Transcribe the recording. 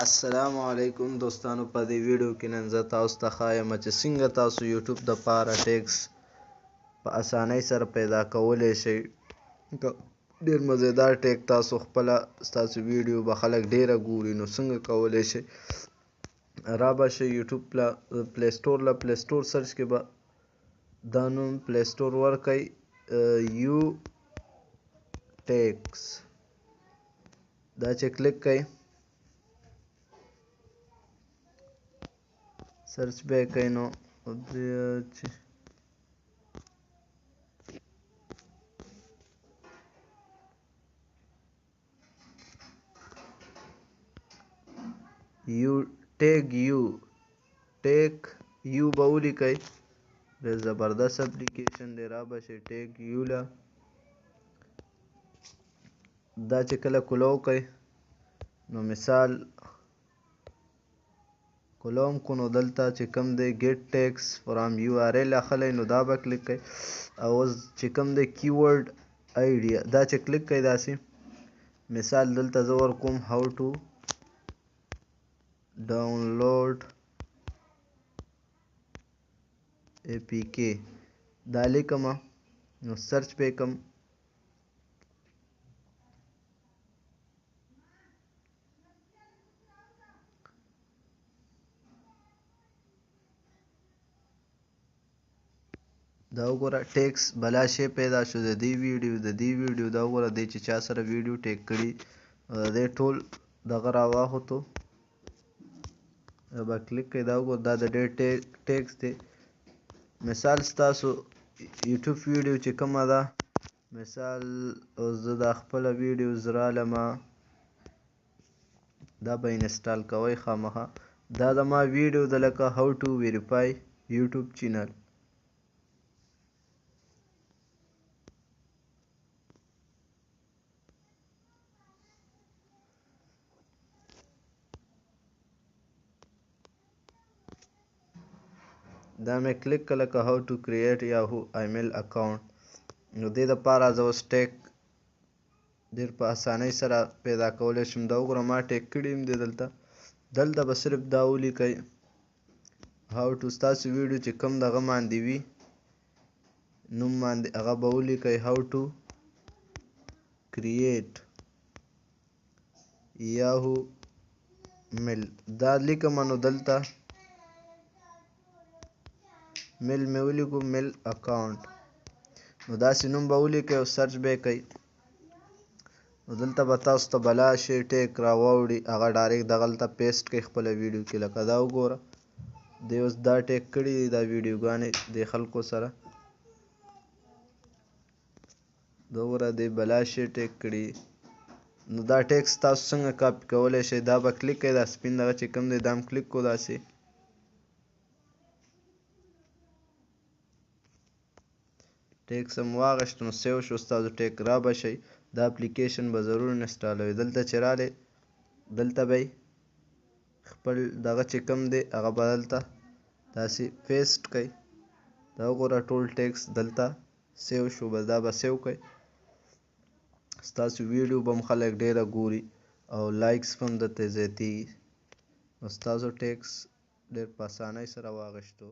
السلام علیکم دوستانو. په دې ویډیو کې نن زه تاسو ته ښایم چې څنګه تاسو یوټیوب دپاره ټیکس په اسانۍ سره پیدا کولی شئ. ډېر مزیدار ټیک تاسو خپله ستاسو ویډیو به خلک ډېره ګوري، نو څنګه کولی شئ؟ را به شئ یوټیوب پلی سټور له پلی سټور سرچ کې به دا نوم پلی سټور ورکئ، یو ټیکس دا چې کلیک کئ سرچ به یې کوئ. نو ټیک یو به ولیکئ. ډېر زبردست اپلیکیشن دی. را به شئ ټیک یو له دا چې کله کولو کوئ نو مثال کولوم کو نو دلته چې کوم دی ګیټ ټیکس فرام یو آر ایل اخلی، نو دا به کلیک کوئ. او اوس چې کوم دی کیورډ آیډیا دا چې کلیک کوئ داسې مثال دلته زه ورکوم هاو ټو ډاونلوډ اے پی کې دا لیکمه، نو سرچ به یې کړم. دا وګوره ټیکس بلا شی پیدا شو د دې ویډیو دا وګوره دی چې چا سره ویډیو ټیک کړي د دې ټول دغه راواخوتو به کلیک کوئ. دا وګوره دا د ډېر ټیکس دی. مثال ستاسو یوټیوب ویډیو چې کومه ده، مثال زه دا خپله ویډیو رالمه دا به انسټال کوئ خامخا. دا زما ویډیو ده لکه هاو ټو ویریفای یوټیوب چینل. دا مې کلیک کړه لکه هاو ټو کریټ یاهو ایمیل اکاونټ. نو دې دپاره زه اوس ټیک ډېر په اسانۍ سره پیدا کولی شم. دا وګوره ما ټیک کړي هم دی. دلته به صرف دا ولیکئ هاو ټو ستاسو ویډیو چې کوم دغه باندې وي نوم باندې هغه به ولیکئ هاو ټو کریټ یاهو میل دا لیکمه. نو دلته میل مې ولیکو میل اکاونټ، نو داسې نوم به ولیکئ او سرچ به یې کوئ. نو دلته به تاسو ته بلا شی ټیک راواوړي، هغه ډایرکټ دغلته پیسټ کړئ خپله ویډیو کې. لکه دا وګوره دی اوس دا ټیک کړي دي دا ویډیوګانې د خلکو سره. دا وګوره دی بلا شی ټیک کړي. نو دا ټیکس تاسو څنګه کاپي کولی شئ؟ دا به کلیک کړئ دا سپین دغه چې کوم دی دا هم کلیک کړو داسې. ټیکس هم واخیست نو سیو شو ستاسو ټیک. را به شئ دا اپلیکیشن به ضرور انسټالوئ. دلته چې رالی دلته به خپل دغه چې کوم دی هغه به دلته داسې پیسټ کئ. دا وګوره ټول ټیکس دلته سیو شو. بس دا به سیو کئ. ستاسو ویډیو به هم خلک ډېره ګوري او لایکس به هم درته زیاتېږي. نو ستاسو ټیکس ډېر په اسانۍ سره واخیستو.